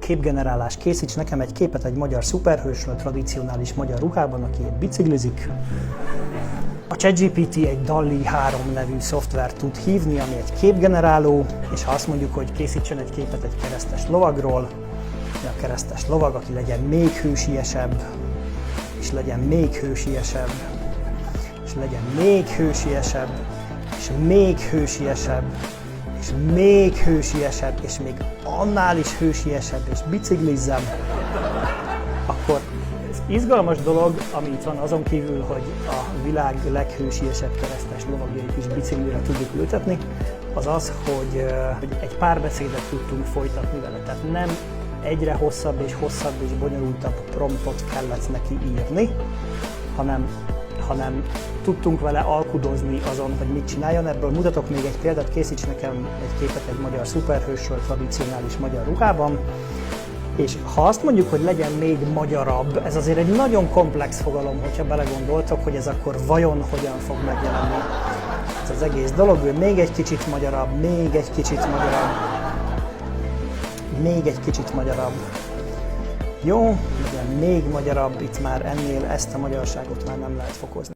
képgenerálás, készíts nekem egy képet egy magyar szuperhősről tradicionális magyar ruhában, aki biciklizik. A ChatGPT egy DALL-E 3 nevű szoftvert tud hívni, ami egy képgeneráló, és ha azt mondjuk, hogy készítsen egy képet egy keresztes lovagról, a keresztes lovag, aki legyen még hősiesebb, és legyen még hősiesebb, és legyen még hősiesebb, és még hősiesebb, és még hősiesebb, és még annál is hősiesebb, és biciklizzen, akkor ez izgalmas dolog, ami itt van, azon kívül, hogy a világ leghősiesebb keresztes lovagjait is biciklire tudjuk ültetni, az az, hogy egy párbeszédet tudtunk folytatni vele. Tehát nem egyre hosszabb és bonyolultabb promptot kellett neki írni, hanem tudtunk vele alkudozni azon, hogy mit csináljon. Ebből mutatok még egy példát, készíts nekem egy képet egy magyar szuperhősről tradicionális magyar ruhában, és ha azt mondjuk, hogy legyen még magyarabb, ez azért egy nagyon komplex fogalom, hogyha belegondoltok, hogy ez akkor vajon hogyan fog megjelenni. Ez az egész dolog, hogy még egy kicsit magyarabb, még egy kicsit magyarabb, még egy kicsit magyarabb. Jó, legyen még magyarabb, itt már ennél ezt a magyarságot már nem lehet fokozni.